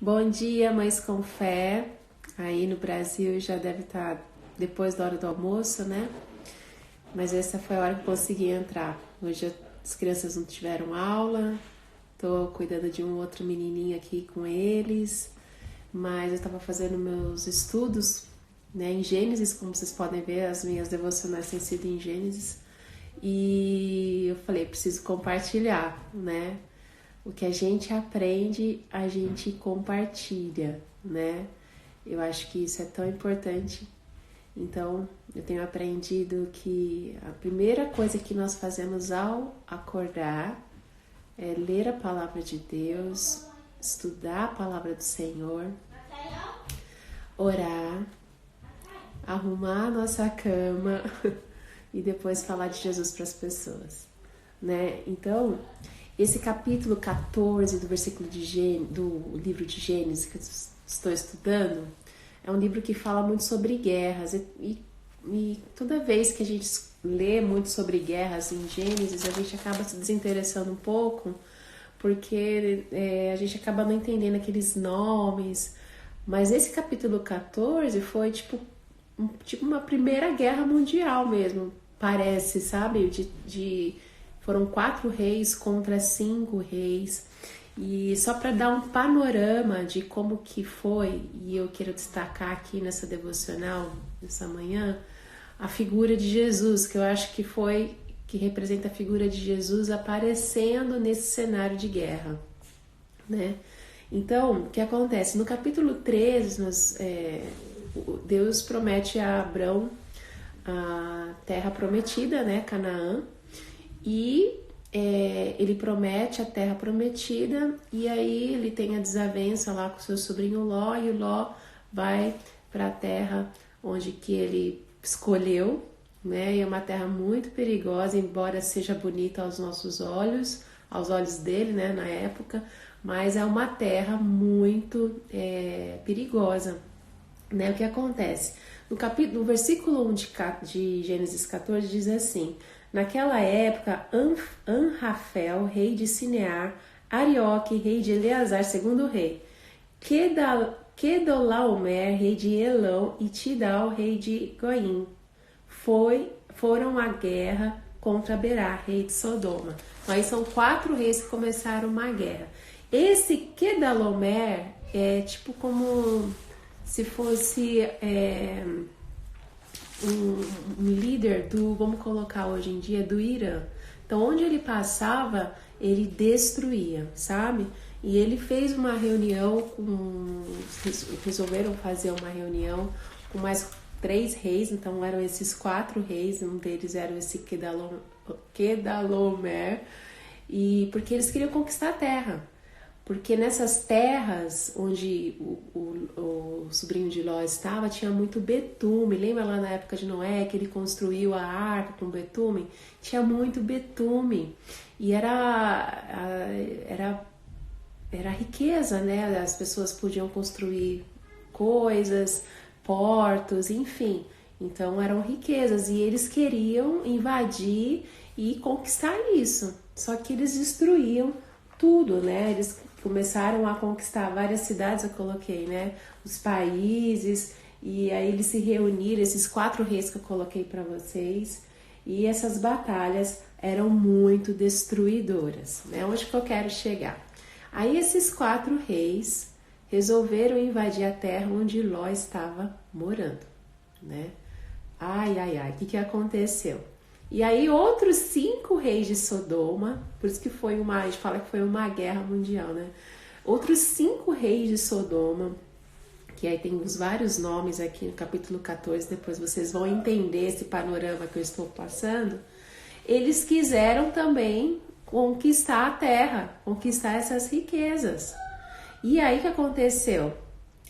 Bom dia, Mães com Fé. Aí no Brasil já deve estar depois da hora do almoço, né? Mas essa foi a hora que eu consegui entrar. Hoje as crianças não tiveram aula, tô cuidando de um outro menininho aqui com eles, mas eu tava fazendo meus estudos, né, em Gênesis, como vocês podem ver, as minhas devocionais têm sido em Gênesis, e eu falei, preciso compartilhar, né? O que a gente aprende, a gente compartilha, né? Eu acho que isso é tão importante. Então, eu tenho aprendido que a primeira coisa que nós fazemos ao acordar é ler a palavra de Deus, estudar a palavra do Senhor, orar, arrumar a nossa cama e depois falar de Jesus para as pessoas, né? Então, esse capítulo 14 do versículo do livro de Gênesis que eu estou estudando é um livro que fala muito sobre guerras e toda vez que a gente lê muito sobre guerras em Gênesis, a gente acaba se desinteressando um pouco porque a gente acaba não entendendo aqueles nomes. Mas esse capítulo 14 foi tipo uma primeira guerra mundial mesmo, parece, sabe? Foram 4 reis contra 5 reis. E só para dar um panorama de como que foi, e eu quero destacar aqui nessa devocional, nessa manhã, a figura de Jesus, que eu acho que representa a figura de Jesus aparecendo nesse cenário de guerra, né? Então, o que acontece? No capítulo 13, Deus promete a Abrão a terra prometida, né, Canaã, e ele promete a terra prometida, e aí ele tem a desavença lá com seu sobrinho Ló, e o Ló vai para a terra onde que ele escolheu, né? E é uma terra muito perigosa, embora seja bonita aos nossos olhos, aos olhos dele, né, na época, mas é uma terra muito perigosa, né? O que acontece? No versículo 1 de Gênesis 14 diz assim: naquela época, Anrafel, rei de Sinear, Arioque, rei de Eleazar, segundo rei, Kedorlaomer, rei de Elão, e Tidal, rei de Goim, foram à guerra contra Berá, rei de Sodoma. Então, aí são 4 reis que começaram uma guerra. Esse Kedorlaomer é tipo como se fosse um líder vamos colocar hoje em dia, do Irã. Então, onde ele passava, ele destruía, sabe? E ele fez uma reunião, resolveram fazer uma reunião com mais 3 reis, então eram esses 4 reis, um deles era esse Kedorlaomer, e porque eles queriam conquistar a terra. Porque nessas terras onde o sobrinho de Ló estava, tinha muito betume. Lembra lá na época de Noé que ele construiu a arca com betume? Tinha muito betume. E era riqueza, né? As pessoas podiam construir coisas, portos, enfim. Então eram riquezas. E eles queriam invadir e conquistar isso. Só que eles destruíam tudo, né? Eles começaram a conquistar várias cidades, eu coloquei, né? Os países, e aí eles se reuniram, esses 4 reis que eu coloquei para vocês, e essas batalhas eram muito destruidoras, né? Onde que eu quero chegar? Aí esses 4 reis resolveram invadir a terra onde Ló estava morando, né? Ai, o que aconteceu? E aí outros 5 reis de Sodoma, por isso que a gente fala que foi uma guerra mundial, né? Outros 5 reis de Sodoma, que aí tem os vários nomes aqui no capítulo 14, depois vocês vão entender esse panorama que eu estou passando, eles quiseram também conquistar a terra, conquistar essas riquezas. E aí o que aconteceu?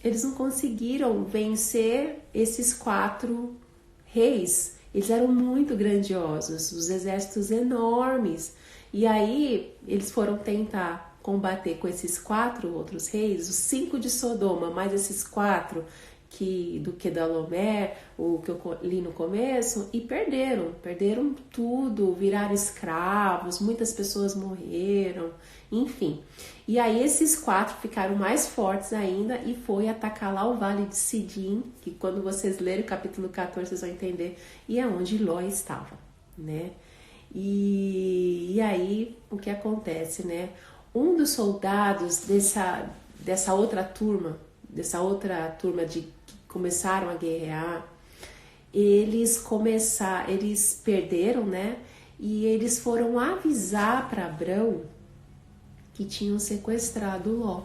Eles não conseguiram vencer esses 4 reis. Eles eram muito grandiosos, os exércitos enormes. E aí eles foram tentar combater com esses 4 outros reis, os 5 de Sodoma, mais esses 4 do Quedorlaomer, o que eu li no começo, e perderam tudo, viraram escravos, muitas pessoas morreram, enfim. E aí esses 4 ficaram mais fortes ainda e foi atacar lá o Vale de Sidim, que quando vocês lerem o capítulo 14 vocês vão entender, e é onde Ló estava, né? E aí o que acontece, né? Um dos soldados dessa outra turma de que começaram a guerrear, eles perderam, né? E eles foram avisar para Abrão que tinham sequestrado Ló,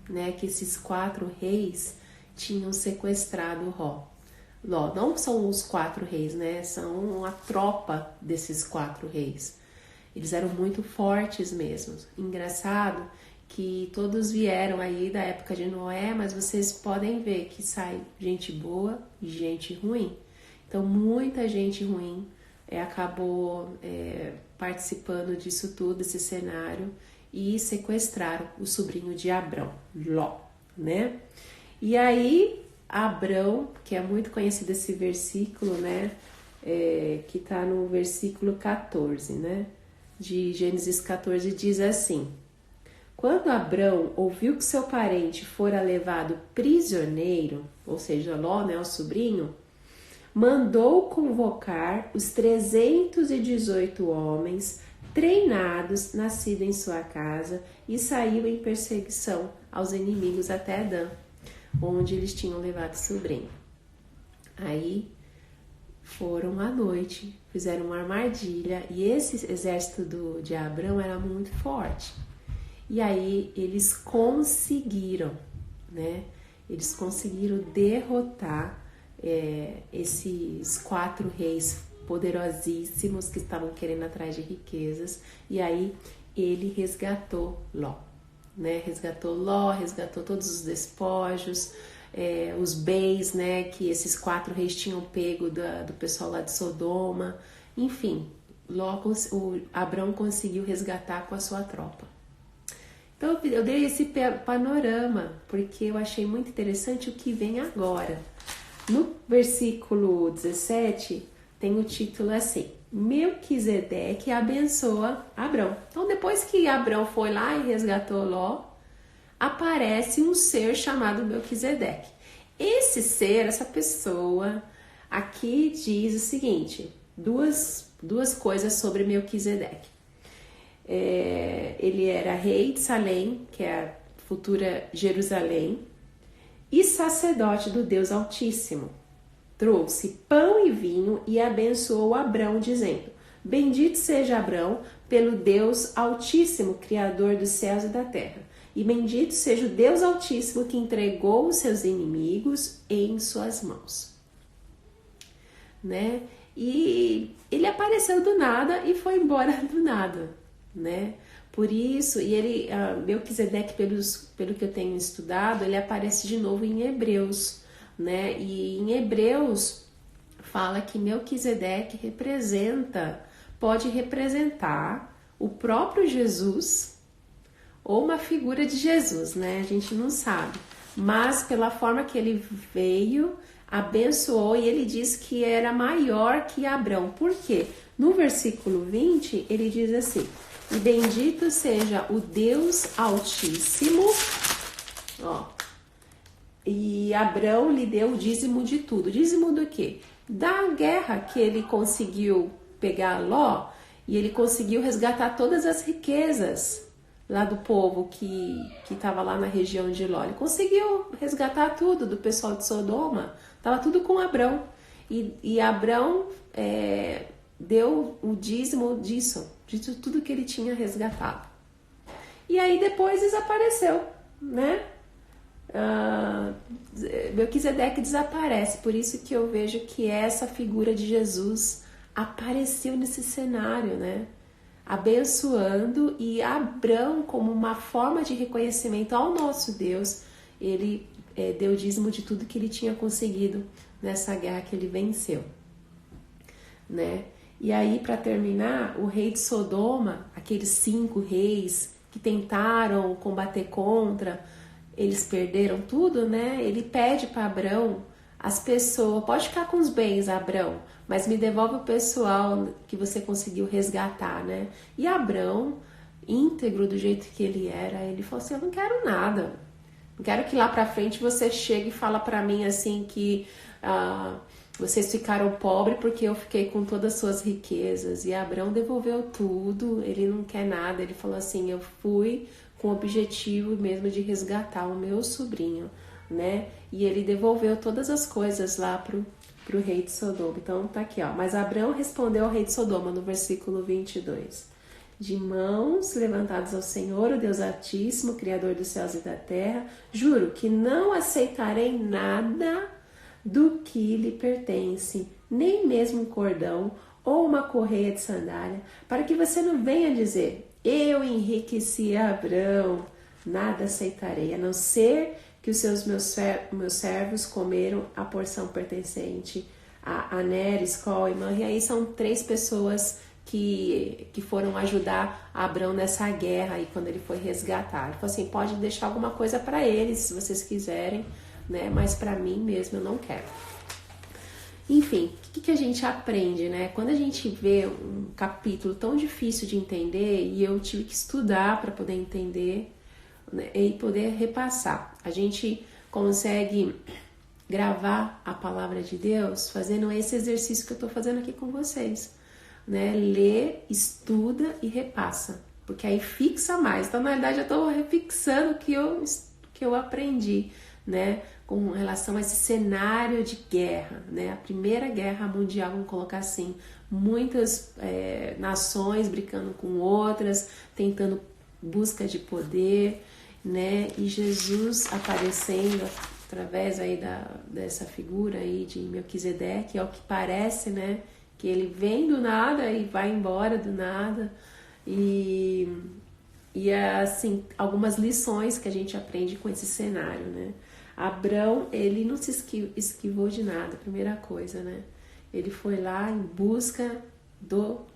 né? Que esses 4 reis tinham sequestrado Ló. Não são os 4 reis, né? São a tropa desses 4 reis. Eles eram muito fortes mesmo. Engraçado que todos vieram aí da época de Noé, mas vocês podem ver que sai gente boa e gente ruim. Então, muita gente ruim acabou participando disso tudo, desse cenário, e sequestraram o sobrinho de Abrão, Ló, né? E aí, Abrão, que é muito conhecido esse versículo, né? Que está no versículo 14, né? De Gênesis 14, diz assim: quando Abrão ouviu que seu parente fora levado prisioneiro, ou seja, Ló, né, o sobrinho, mandou convocar os 318 homens treinados, nascidos em sua casa, e saiu em perseguição aos inimigos até Dan, onde eles tinham levado o sobrinho. Aí foram à noite, fizeram uma armadilha, e esse exército de Abrão era muito forte. E aí eles conseguiram, né? Eles conseguiram derrotar esses 4 reis poderosíssimos que estavam querendo atrás de riquezas. E aí ele resgatou Ló, né? Resgatou Ló, resgatou todos os despojos, os bens, né? Que esses 4 reis tinham pego do pessoal lá de Sodoma. Enfim, Abrão conseguiu resgatar com a sua tropa. Então eu dei esse panorama porque eu achei muito interessante o que vem agora. No versículo 17 tem o título assim: Melquisedeque abençoa Abrão. Então depois que Abrão foi lá e resgatou Ló, aparece um ser chamado Melquisedeque. Esse ser, essa pessoa, aqui diz o seguinte, duas coisas sobre Melquisedeque. Ele era rei de Salém, que é a futura Jerusalém, e sacerdote do Deus Altíssimo. Trouxe pão e vinho e abençoou Abrão, dizendo: bendito seja Abrão pelo Deus Altíssimo, Criador dos céus e da terra. E bendito seja o Deus Altíssimo que entregou os seus inimigos em suas mãos. Né? E ele apareceu do nada e foi embora do nada, né? Por isso, e ele, Melquisedeque, pelo que eu tenho estudado, ele aparece de novo em Hebreus, né? E em Hebreus fala que Melquisedeque pode representar o próprio Jesus ou uma figura de Jesus, né? A gente não sabe, mas pela forma que ele veio, abençoou, e ele diz que era maior que Abrão. Por quê? No versículo 20, ele diz assim: e bendito seja o Deus Altíssimo, e Abrão lhe deu o dízimo de tudo. Dízimo do quê? Da guerra que ele conseguiu pegar Ló, e ele conseguiu resgatar todas as riquezas lá do povo que estava lá na região de Ló. Ele conseguiu resgatar tudo do pessoal de Sodoma, estava tudo com Abrão. E Abrão deu o dízimo disso, de tudo que ele tinha resgatado. E aí depois desapareceu, né? Melquisedeque desaparece, por isso que eu vejo que essa figura de Jesus apareceu nesse cenário, né? Abençoando, e Abrão, como uma forma de reconhecimento ao nosso Deus, ele deu dízimo de tudo que ele tinha conseguido nessa guerra que ele venceu, né? E aí, para terminar, o rei de Sodoma, aqueles 5 reis que tentaram combater contra, eles perderam tudo, né? Ele pede para Abrão as pessoas, pode ficar com os bens, Abrão, mas me devolve o pessoal que você conseguiu resgatar, né? E Abrão, íntegro do jeito que ele era, ele falou assim, eu não quero nada. Não quero que lá pra frente você chegue e fala pra mim assim que vocês ficaram pobres porque eu fiquei com todas as suas riquezas. E Abrão devolveu tudo, ele não quer nada. Ele falou assim, eu fui com o objetivo mesmo de resgatar o meu sobrinho, né? E ele devolveu todas as coisas lá pro rei de Sodoma. Então tá aqui, ó. Mas Abrão respondeu ao rei de Sodoma no versículo 22. De mãos levantadas ao Senhor, o Deus Altíssimo, Criador dos céus e da terra, juro que não aceitarei nada do que lhe pertence, nem mesmo um cordão ou uma correia de sandália, para que você não venha dizer, eu enriqueci Abrão, nada aceitarei, a não ser que os meus servos comeram a porção pertencente a Aner, Escol e Man. E aí são 3 pessoas que foram ajudar Abrão nessa guerra aí quando ele foi resgatar. Ele falou assim, pode deixar alguma coisa para eles se vocês quiserem, né? Mas para mim mesmo eu não quero. Enfim, o que a gente aprende, né? Quando a gente vê um capítulo tão difícil de entender e eu tive que estudar para poder entender, né, e poder repassar, a gente consegue gravar a palavra de Deus fazendo esse exercício que eu estou fazendo aqui com vocês. Né? Lê, estuda e repassa, porque aí fixa mais. Então, na verdade, eu estou refixando o que eu aprendi, né? Com relação a esse cenário de guerra, né? A Primeira Guerra Mundial, vamos colocar assim, muitas nações brincando com outras, tentando busca de poder, né? E Jesus aparecendo através aí dessa figura aí de Melquisedeque, é o que parece, né? Que ele vem do nada e vai embora do nada. E assim, algumas lições que a gente aprende com esse cenário, né? Abrão, ele não se esquivou de nada, primeira coisa, né? Ele foi lá em busca do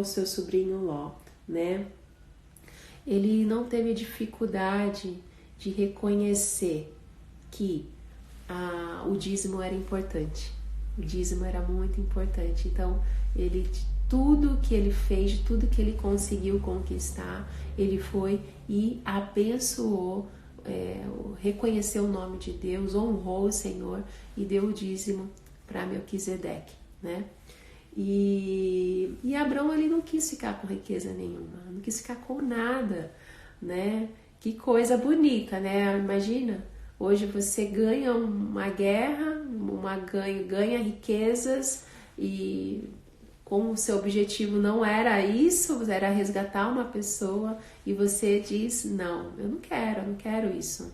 seu sobrinho Ló, né? Ele não teve dificuldade de reconhecer que o dízimo era importante. O dízimo era muito importante. Então, de tudo que ele fez, de tudo que ele conseguiu conquistar, ele foi e abençoou, reconheceu o nome de Deus, honrou o Senhor e deu o dízimo para Melquisedeque, né? E Abrão, ele não quis ficar com riqueza nenhuma, não quis ficar com nada, né? Que coisa bonita, né? Imagina, hoje você ganha uma guerra, ganha riquezas e como o seu objetivo não era isso, era resgatar uma pessoa e você diz, não, eu não quero isso,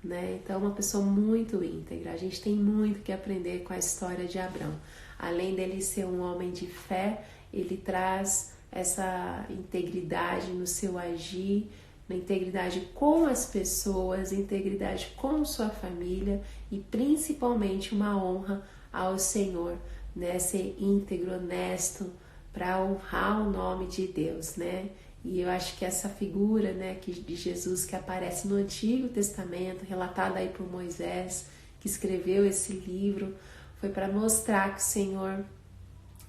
né? Então, uma pessoa muito íntegra. A gente tem muito que aprender com a história de Abrão. Além dele ser um homem de fé, ele traz essa integridade no seu agir, na integridade com as pessoas, integridade com sua família e principalmente uma honra ao Senhor, né? Ser íntegro, honesto, para honrar o nome de Deus, né? E eu acho que essa figura, né, de Jesus que aparece no Antigo Testamento, relatada aí por Moisés, que escreveu esse livro, foi para mostrar que o Senhor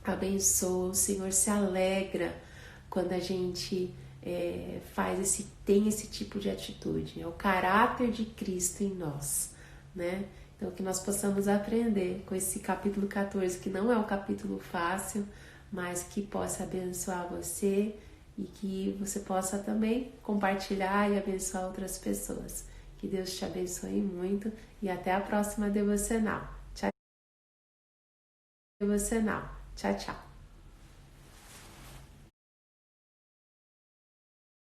abençoa, o Senhor se alegra quando a gente tem esse tipo de atitude. É o caráter de Cristo em nós, né? Então, que nós possamos aprender com esse capítulo 14, que não é um capítulo fácil, mas que possa abençoar você e que você possa também compartilhar e abençoar outras pessoas. Que Deus te abençoe muito e até a próxima devocional. Tchau, tchau.